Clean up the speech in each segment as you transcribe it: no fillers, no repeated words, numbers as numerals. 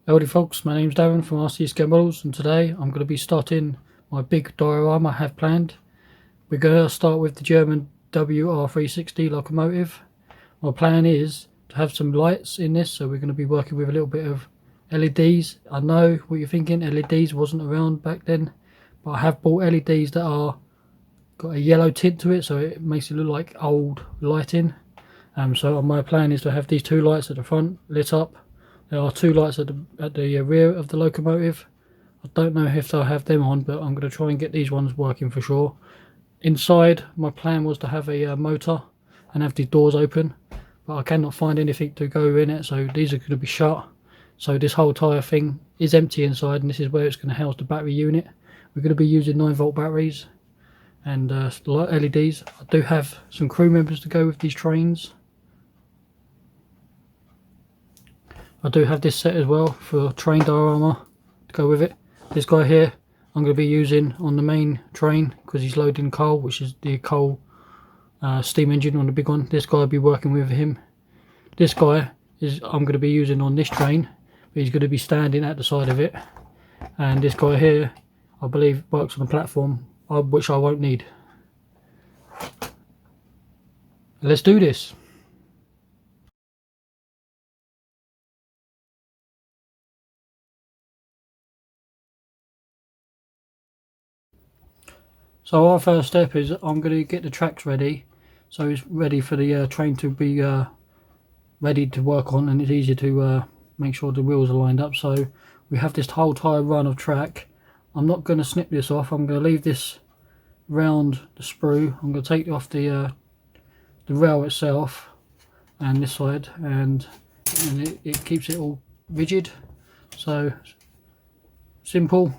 Howdy folks, my name's Darren from RC Scale Models, and today I'm going to be starting my big diorama I have planned. We're going to start with the German WR360 locomotive. My plan is to have some lights in this, so we're going to be working with a little bit of LEDs. I know what you're thinking, LEDs wasn't around back then, but I have bought LEDs that are got a yellow tint to it, so it makes it look like old lighting. So my plan is to have these two lights at the front lit up. There are two lights at the rear of the locomotive. I don't know if they'll have them on, but I'm going to try and get these ones working for sure. Inside, my plan was to have a motor and have these doors open, but I cannot find anything to go in it, so these are going to be shut. So this whole tyre thing is empty inside, and this is where it's going to house the battery unit. We're going to be using 9-volt batteries and LEDs. I do have some crew members to go with these trains. I do have this set as well for train diorama to go with it. This guy here I'm going to be using on the main train because he's loading coal, which is the coal steam engine on the big one. This guy will be working with him. This guy is I'm going to be using on this train, but he's going to be standing at the side of it. And this guy here I believe works on the platform, which I won't need. Let's do this. So our first step is I'm going to get the tracks ready, so it's ready for the train to be ready to work on, and it's easier to make sure the wheels are lined up. So we have this whole tyre run of track. I'm not going to snip this off. I'm going to leave this round the sprue. I'm going to take off the rail itself and this side, and it keeps it all rigid. So simple.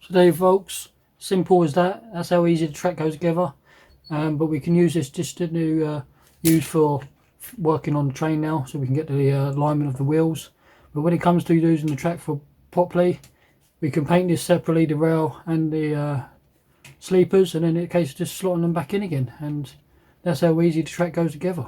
So there you folks, simple as that. That's how easy the track goes together. But we can use this just to use for working on the train now, so we can get the alignment of the wheels. But when it comes to using the track for properly, we can paint this separately, the rail and the sleepers, and then in case of just slotting them back in again. And that's how easy the track goes together.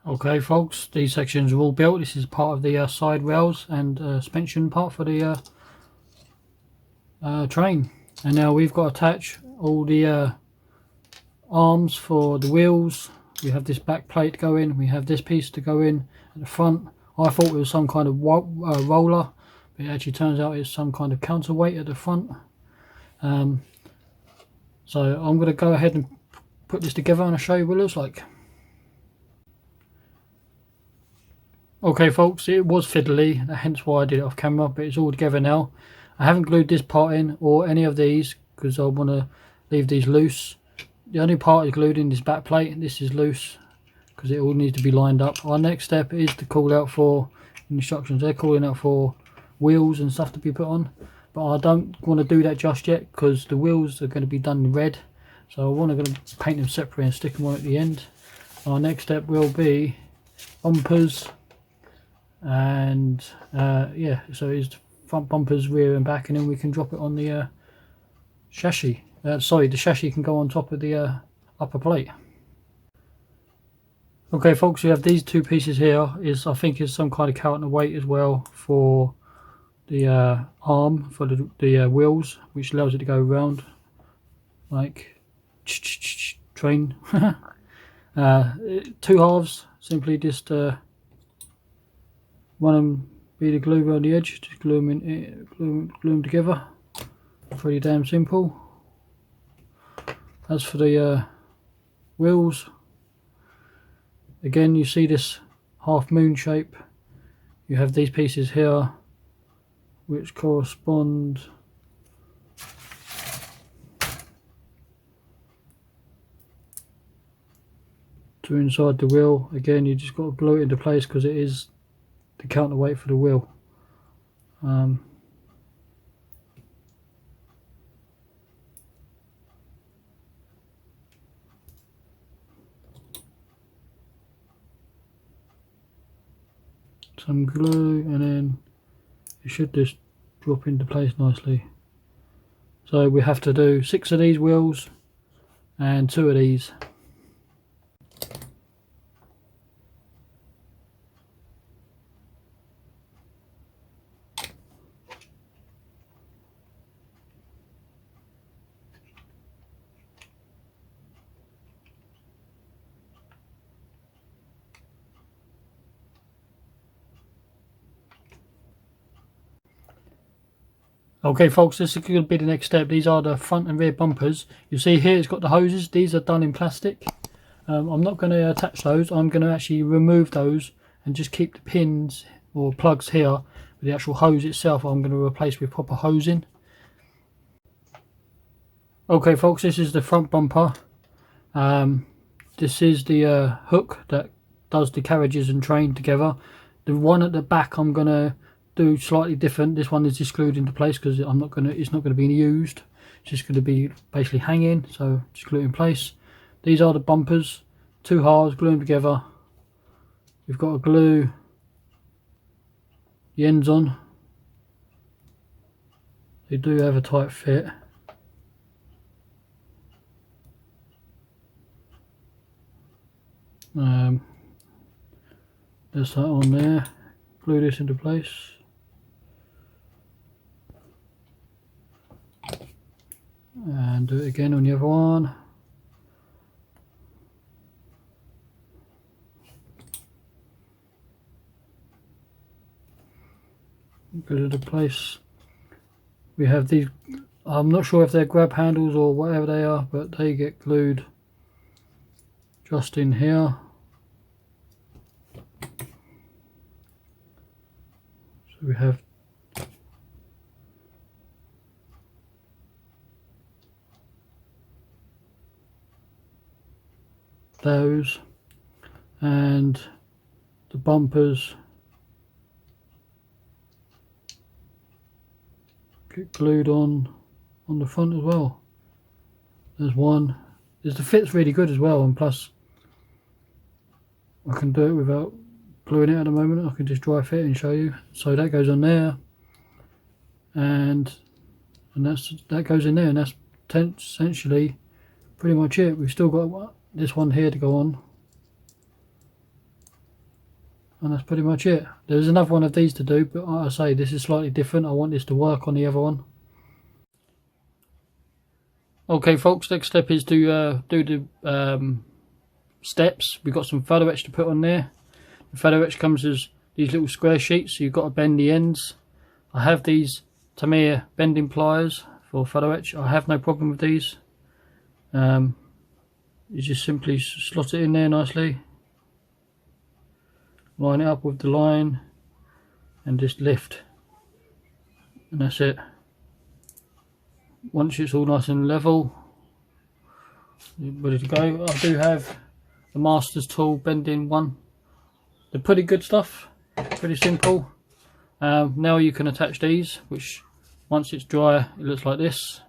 Okay folks, these sections are all built. This is part of the side rails and suspension part for the train. And now we've got to attach all the arms for the wheels. We have this back plate to go in, we have this piece to go in at the front. I thought it was some kind of roller, but it actually turns out it's some kind of counterweight at the front. So I'm going to go ahead and put this together and I'll show you what it looks like. Okay folks, it was fiddly, hence why I did it off camera, but it's all together now. I haven't glued this part in or any of these because I want to leave these loose. The only part is glued in this back plate, and this is loose because it all needs to be lined up. Our next step is to call out for instructions. They're calling out for wheels and stuff to be put on, but I don't want to do that just yet because the wheels are going to be done in red, so I want to paint them separately and stick them on at the end. Our next step will be bumpers, and yeah, so it's front bumpers, rear and back, and then we can drop it on the chassis. Sorry, the chassis can go on top of the upper plate. Okay folks, we have these two pieces here. I think is some kind of counterweight as well for the arm for the wheels, which allows it to go around like train. Two halves, simply just run them, bead of glue around the edge, just glue them together. Pretty damn simple. As for the wheels, again you see this half moon shape. You have these pieces here which correspond to inside the wheel. Again, you just got to glue it into place because it is the counterweight for the wheel. Some glue, and then it should just drop into place nicely. So we have to do 6 of these wheels and 2 of these. Okay folks, this is going to be the next step. These are the front and rear bumpers. You see here it's got the hoses. These are done in plastic. I'm not going to attach those. I'm going to actually remove those and just keep the pins or plugs here. But the actual hose itself I'm going to replace with proper hosing. Okay folks, this is the front bumper. This is the hook that does the carriages and train together. The one at the back I'm going to do slightly different. This one is just glued into place because it's not going to be used. It's just going to be basically hanging, so just glue it in place. These are the bumpers, 2 halves, glue them together. We've got to glue the ends on. They do have a tight fit. There's that on there. Glue this into place. And do it again on the other one. Go to the place. We have these, I'm not sure if they're grab handles or whatever they are, but they get glued just in here. So we have those, and the bumpers get glued on the front as well. There's one. The fit's really good as well, and plus I can do it without gluing it at the moment. I can just dry fit and show you. So that goes on there, and that goes in there, and that's essentially pretty much it. We've still got this one here to go on, and that's pretty much it. There's another one of these to do, but like I say, this is slightly different. I want this to work on the other one. Okay folks, next step is to do the steps. We've got some photo etch to put on there. The photo etch comes as these little square sheets, so you've got to bend the ends. I have these Tamiya bending pliers for photo etch. I have no problem with these. You just simply slot it in there nicely, line it up with the line, and just lift, and that's it. Once it's all nice and level, ready to go. I do have the Masters tool bending one. They're pretty good stuff, pretty simple. Now you can attach these, which once it's dry it looks like this.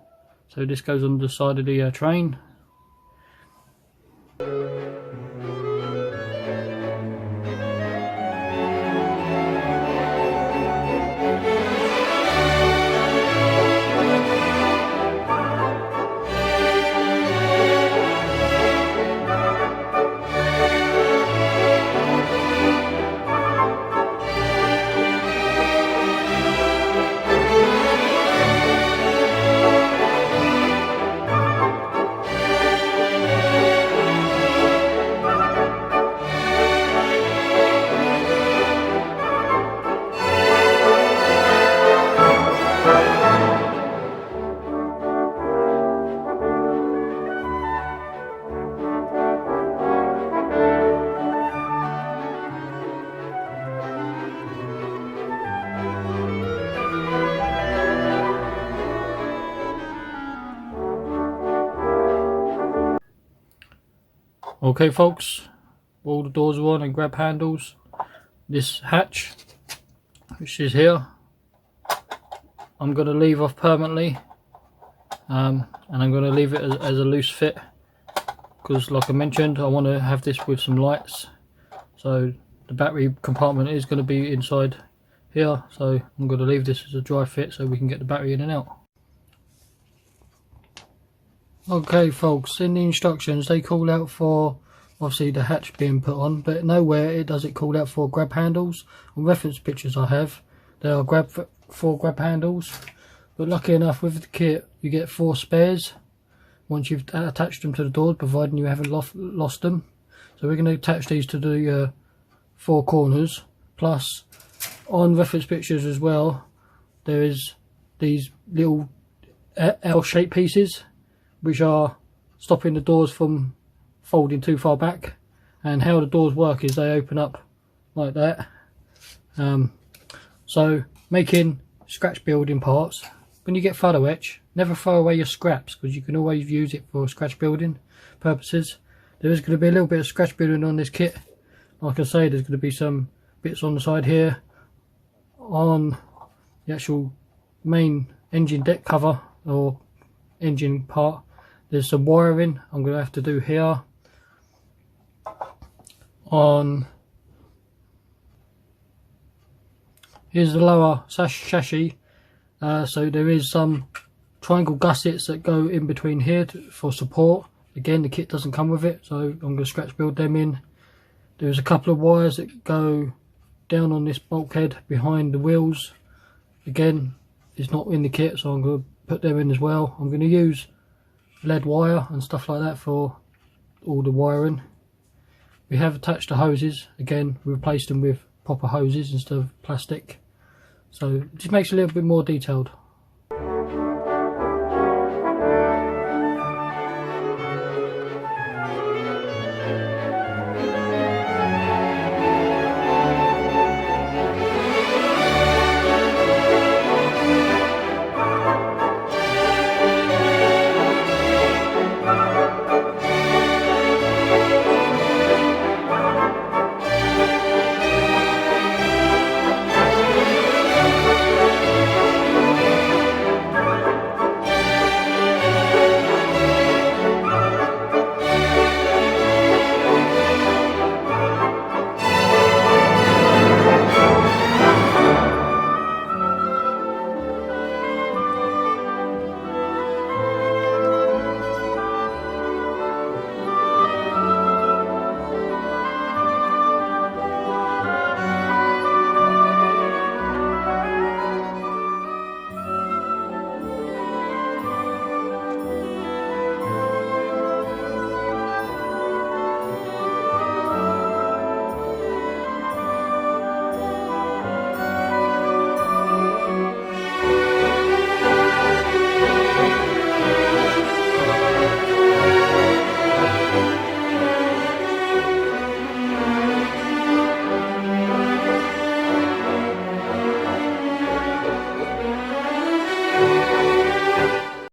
So this goes on the side of the train. Okay folks, all the doors are on and grab handles. This hatch, which is here, I'm going to leave off permanently, and I'm going to leave it as a loose fit, because like I mentioned, I want to have this with some lights. So the battery compartment is going to be inside here, so I'm going to leave this as a dry fit so we can get the battery in and out. Okay folks, in the instructions they call out for obviously the hatch being put on, but nowhere it does it call out for grab handles. On reference pictures I have, there are four grab handles, but lucky enough with the kit you get 4 spares once you've attached them to the doors, providing you haven't lost them. So we're going to attach these to the 4 corners, plus on reference pictures as well there is these little L-shaped pieces which are stopping the doors from folding too far back. And how the doors work is they open up like that. So making scratch building parts, when you get photo etch, never throw away your scraps, because you can always use it for scratch building purposes. There is going to be a little bit of scratch building on this kit. Like I say, there's going to be some bits on the side here on the actual main engine deck cover or engine part. There's some wiring I'm going to have to do here. Here's the lower chassis. So there is some triangle gussets that go in between here for support. Again, the kit doesn't come with it, so I'm going to scratch build them in. There's a couple of wires that go down on this bulkhead behind the wheels. Again, it's not in the kit, so I'm going to put them in as well. I'm going to use lead wire and stuff like that for all the wiring. We have attached the hoses. Again, we replaced them with proper hoses instead of plastic, so it just makes it a little bit more detailed.